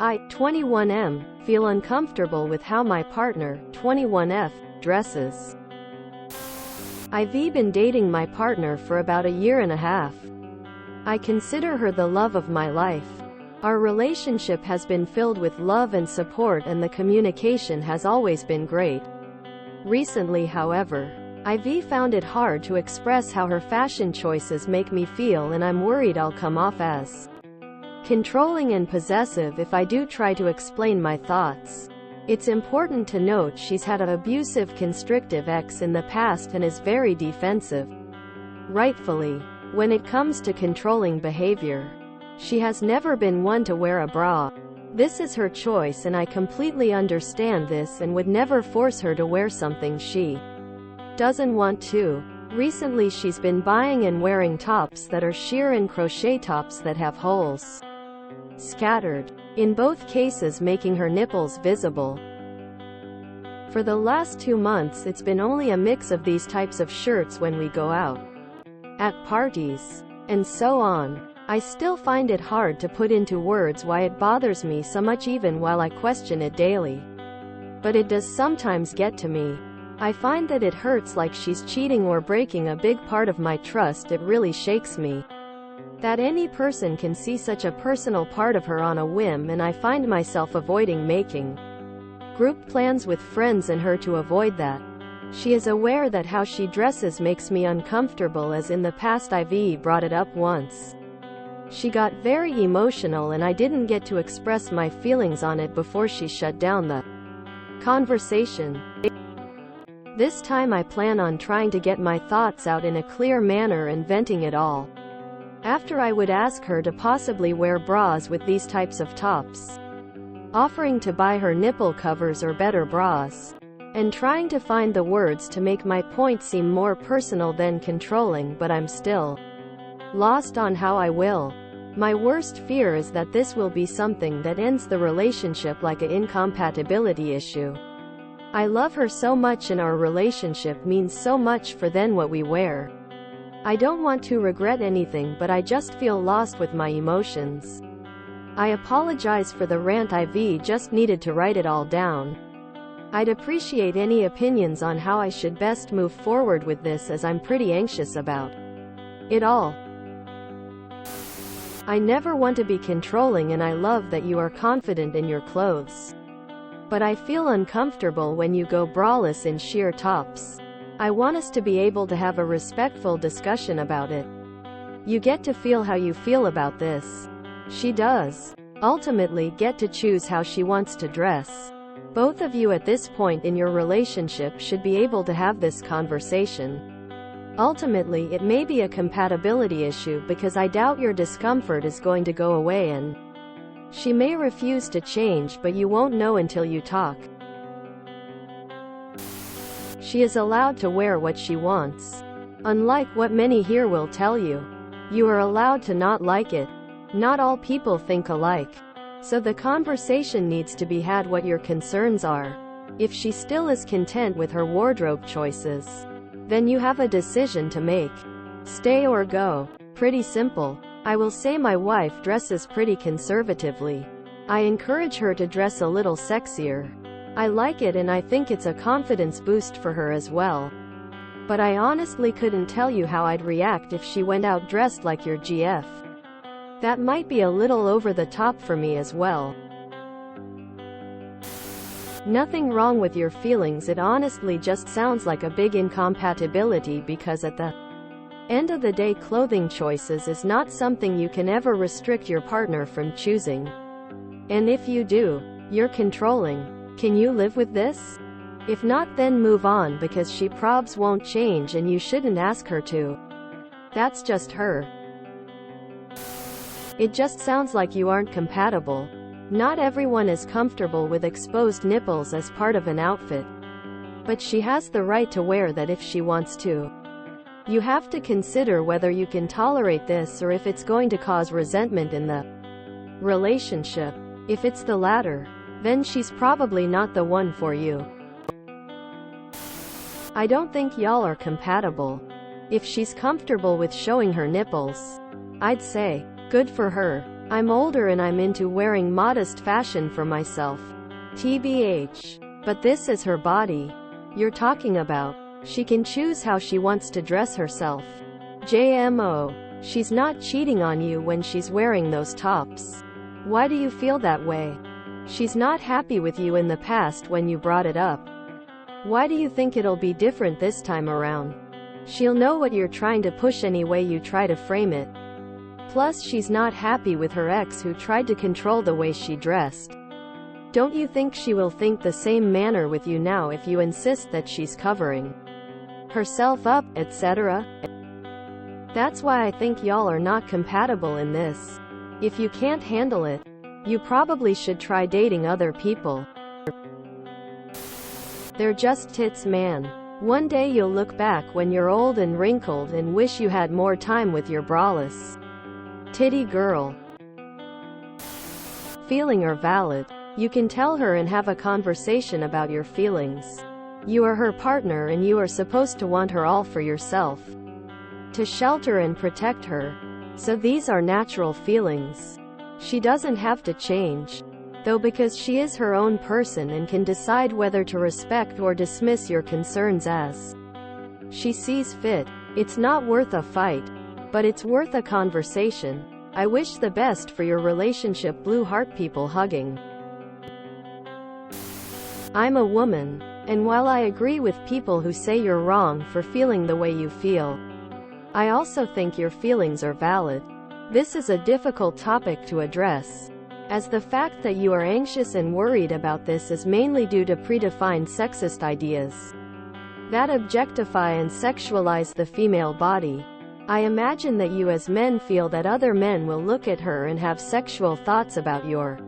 I, 21M, feel uncomfortable with how my partner, 21F, dresses. I've been dating my partner for about a year and a half. I consider her the love of my life. Our relationship has been filled with love and support, and the communication has always been great. Recently, however, I've found it hard to express how her fashion choices make me feel, and I'm worried I'll come off as controlling and possessive if I do try to explain my thoughts. It's important to note she's had an abusive, constrictive ex in the past and is very defensive. Rightfully, when it comes to controlling behavior. She has never been one to wear a bra. This is her choice, and I completely understand this and would never force her to wear something she doesn't want to. Recently she's been buying and wearing tops that are sheer and crochet tops that have holes scattered, in both cases making her nipples visible. For the last 2 months it's been only a mix of these types of shirts when we go out, at parties, and so on. I still find it hard to put into words why it bothers me so much, even while I question it daily. But it does sometimes get to me. I find that it hurts, like she's cheating or breaking a big part of my trust. It really shakes me that any person can see such a personal part of her on a whim, and I find myself avoiding making group plans with friends and her to avoid that. She is aware that how she dresses makes me uncomfortable, as in the past I've brought it up once. She got very emotional and I didn't get to express my feelings on it before she shut down the conversation. This time I plan on trying to get my thoughts out in a clear manner and venting it all. After, I would ask her to possibly wear bras with these types of tops, offering to buy her nipple covers or better bras, and trying to find the words to make my point seem more personal than controlling, but I'm still lost on how I will. My worst fear is that this will be something that ends the relationship, like an incompatibility issue. I love her so much and our relationship means so much for then what we wear. I don't want to regret anything, but I just feel lost with my emotions. I apologize for the rant. I've just needed to write it all down. I'd appreciate any opinions on how I should best move forward with this, as I'm pretty anxious about it all. I never want to be controlling, and I love that you are confident in your clothes. But I feel uncomfortable when you go braless in sheer tops. I want us to be able to have a respectful discussion about it. You get to feel how you feel about this. She does ultimately get to choose how she wants to dress. Both of you at this point in your relationship should be able to have this conversation. Ultimately, it may be a compatibility issue, because I doubt your discomfort is going to go away, and she may refuse to change, but you won't know until you talk. She is allowed to wear what she wants. Unlike what many here will tell you, you are allowed to not like it. Not all people think alike. So the conversation needs to be had what your concerns are. If she still is content with her wardrobe choices, then you have a decision to make. Stay or go. Pretty simple. I will say my wife dresses pretty conservatively. I encourage her to dress a little sexier. I like it, and I think it's a confidence boost for her as well. But I honestly couldn't tell you how I'd react if she went out dressed like your GF. That might be a little over the top for me as well. Nothing wrong with your feelings, it honestly just sounds like a big incompatibility, because at the end of the day, clothing choices is not something you can ever restrict your partner from choosing. And if you do, you're controlling. Can you live with this? If not, then move on, because she probs won't change and you shouldn't ask her to. That's just her. It just sounds like you aren't compatible. Not everyone is comfortable with exposed nipples as part of an outfit. But she has the right to wear that if she wants to. You have to consider whether you can tolerate this or if it's going to cause resentment in the relationship. If it's the latter, then she's probably not the one for you. I don't think y'all are compatible. If she's comfortable with showing her nipples, I'd say, good for her. I'm older and I'm into wearing modest fashion for myself. TBH. But this is her body you're talking about. She can choose how she wants to dress herself. JMO. She's not cheating on you when she's wearing those tops. Why do you feel that way? She's not happy with you in the past when you brought it up. Why do you think it'll be different this time around? She'll know what you're trying to push any way you try to frame it. Plus, she's not happy with her ex who tried to control the way she dressed. Don't you think she will think the same manner with you now if you insist that she's covering herself up, etc.? That's why I think y'all are not compatible in this. If you can't handle it, you probably should try dating other people. They're just tits, man. One day you'll look back when you're old and wrinkled and wish you had more time with your braless titty girl. Feeling are valid. You can tell her and have a conversation about your feelings. You are her partner and you are supposed to want her all for yourself. To shelter and protect her. So these are natural feelings. She doesn't have to change, though, because she is her own person and can decide whether to respect or dismiss your concerns as she sees fit. It's not worth a fight, but it's worth a conversation. I wish the best for your relationship. Blue heart people hugging. I'm a woman, and while I agree with people who say you're wrong for feeling the way you feel, I also think your feelings are valid. This is a difficult topic to address, as the fact that you are anxious and worried about this is mainly due to predefined sexist ideas that objectify and sexualize the female body. I imagine that you as men feel that other men will look at her and have sexual thoughts about your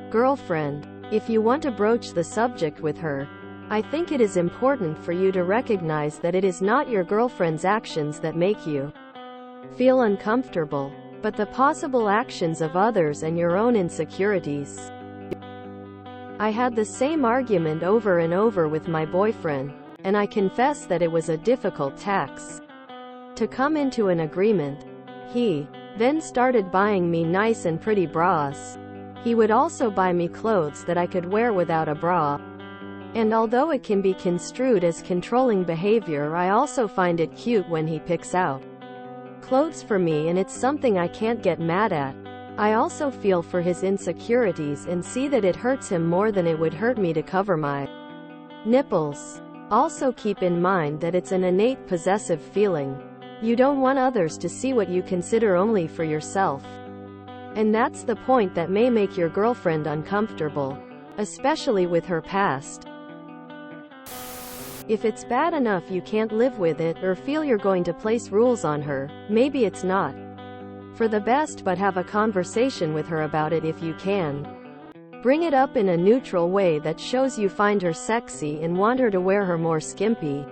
girlfriend. If you want to broach the subject with her, I think it is important for you to recognize that it is not your girlfriend's actions that make you feel uncomfortable, but the possible actions of others and your own insecurities. I had the same argument over and over with my boyfriend, and I confess that it was a difficult task to come into an agreement. He then started buying me nice and pretty bras. He would also buy me clothes that I could wear without a bra. And although it can be construed as controlling behavior, I also find it cute when he picks out clothes for me, and it's something I can't get mad at. I also feel for his insecurities and see that it hurts him more than it would hurt me to cover my nipples. Also keep in mind that it's an innate possessive feeling. You don't want others to see what you consider only for yourself. And that's the point that may make your girlfriend uncomfortable, especially with her past. If it's bad enough you can't live with it or feel you're going to place rules on her, maybe it's not for the best, but have a conversation with her about it if you can. Bring it up in a neutral way that shows you find her sexy and want her to wear her more skimpy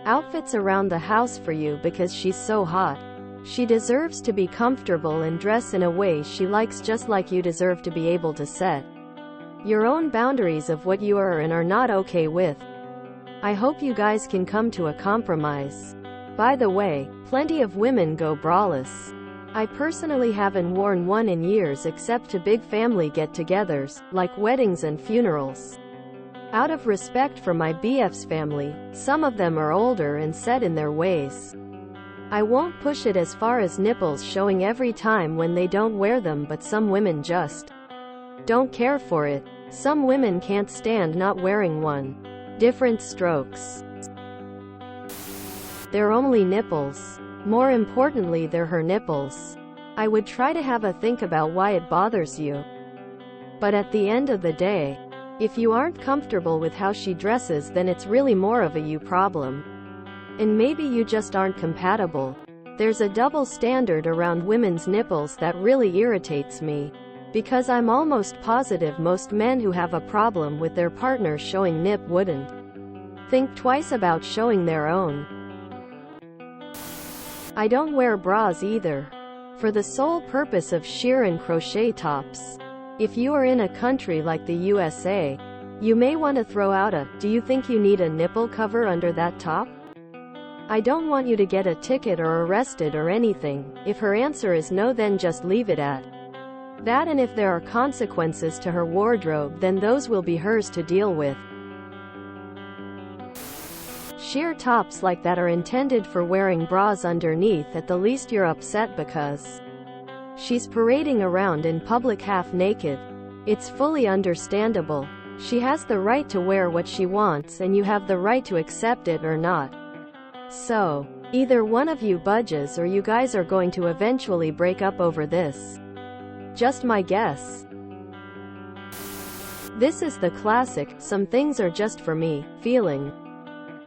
outfits around the house for you because she's so hot. She deserves to be comfortable and dress in a way she likes, just like you deserve to be able to set your own boundaries of what you are and are not okay with. I hope you guys can come to a compromise. By the way, plenty of women go braless. I personally haven't worn one in years except to big family get-togethers, like weddings and funerals. Out of respect for my BF's family, some of them are older and set in their ways. I won't push it as far as nipples showing every time when they don't wear them, but some women just don't care for it. Some women can't stand not wearing one. Different strokes. They're only nipples. More importantly, they're her nipples. I would try to have a think about why it bothers you. But at the end of the day, if you aren't comfortable with how she dresses, then it's really more of a you problem. And maybe you just aren't compatible. There's a double standard around women's nipples that really irritates me, because I'm almost positive most men who have a problem with their partner showing nip wouldn't think twice about showing their own. I don't wear bras either, for the sole purpose of sheer and crochet tops. If you are in a country like the USA, you may want to throw out a, "Do you think you need a nipple cover under that top?" I don't want you to get a ticket or arrested or anything. If her answer is no, then just leave it at, That, and if there are consequences to her wardrobe, then those will be hers to deal with. Sheer tops like that are intended for wearing bras underneath. At the least you're upset because she's parading around in public half naked. It's fully understandable. She has the right to wear what she wants, and you have the right to accept it or not. So, either one of you budges or you guys are going to eventually break up over this. Just my guess. This is the classic, some things are just for me, feeling.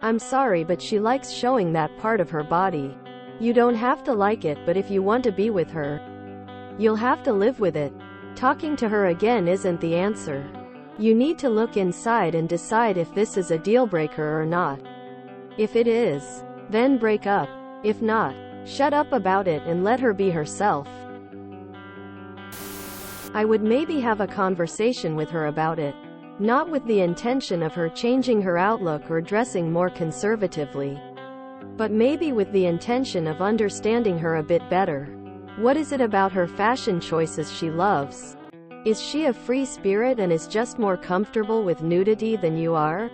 I'm sorry, but she likes showing that part of her body. You don't have to like it, but if you want to be with her, you'll have to live with it. Talking to her again isn't the answer. You need to look inside and decide if this is a deal breaker or not. If it is, then break up. If not, shut up about it and let her be herself. I would maybe have a conversation with her about it. Not with the intention of her changing her outlook or dressing more conservatively, but maybe with the intention of understanding her a bit better. What is it about her fashion choices she loves? Is she a free spirit and is just more comfortable with nudity than you are?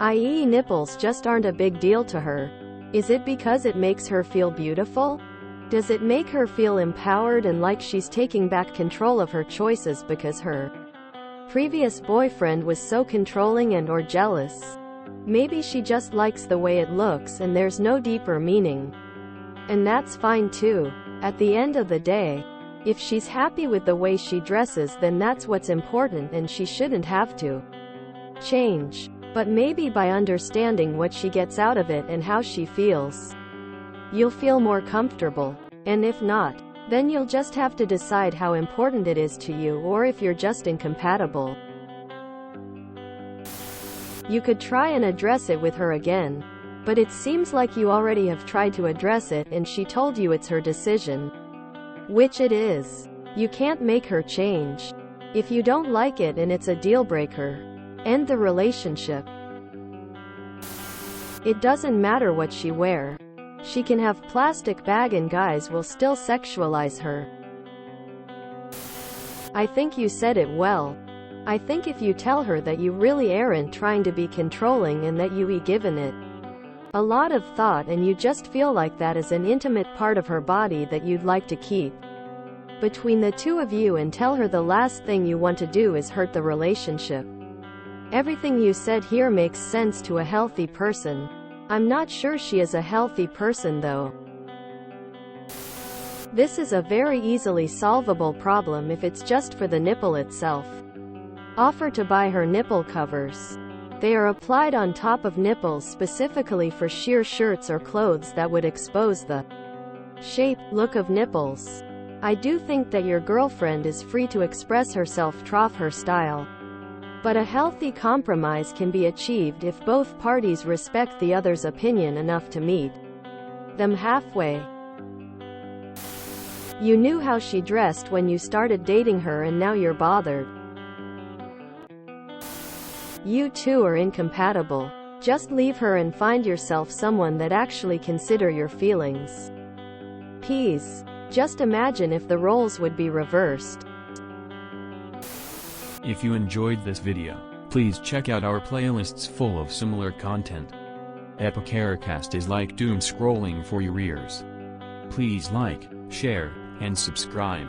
I.e., nipples just aren't a big deal to her. Is it because it makes her feel beautiful? Does it make her feel empowered and like she's taking back control of her choices because her previous boyfriend was so controlling and or jealous? Maybe she just likes the way it looks and there's no deeper meaning. And that's fine too. At the end of the day, if she's happy with the way she dresses, then that's what's important and she shouldn't have to change. But maybe by understanding what she gets out of it and how she feels, you'll feel more comfortable. And if not, then you'll just have to decide how important it is to you or if you're just incompatible. You could try and address it with her again. But it seems like you already have tried to address it and she told you it's her decision. Which it is. You can't make her change. If you don't like it and it's a deal breaker, end the relationship. It doesn't matter what she wear. She can have plastic bag and guys will still sexualize her. I think you said it well. I think if you tell her that you really aren't trying to be controlling and that you given it a lot of thought and you just feel like that is an intimate part of her body that you'd like to keep between the two of you, and tell her the last thing you want to do is hurt the relationship. Everything you said here makes sense to a healthy person. I'm not sure she is a healthy person though. This is a very easily solvable problem if it's just for the nipple itself. Offer to buy her nipple covers. They are applied on top of nipples specifically for sheer shirts or clothes that would expose the shape, look of nipples. I do think that your girlfriend is free to express herself, trough her style. But a healthy compromise can be achieved if both parties respect the other's opinion enough to meet them halfway. You knew how she dressed when you started dating her and now you're bothered. You two are incompatible. Just leave her and find yourself someone that actually consider your feelings. Peace. Just imagine if the roles would be reversed. If you enjoyed this video, please check out our playlists full of similar content. Epicaricast is like doom scrolling for your ears. Please like, share, and subscribe.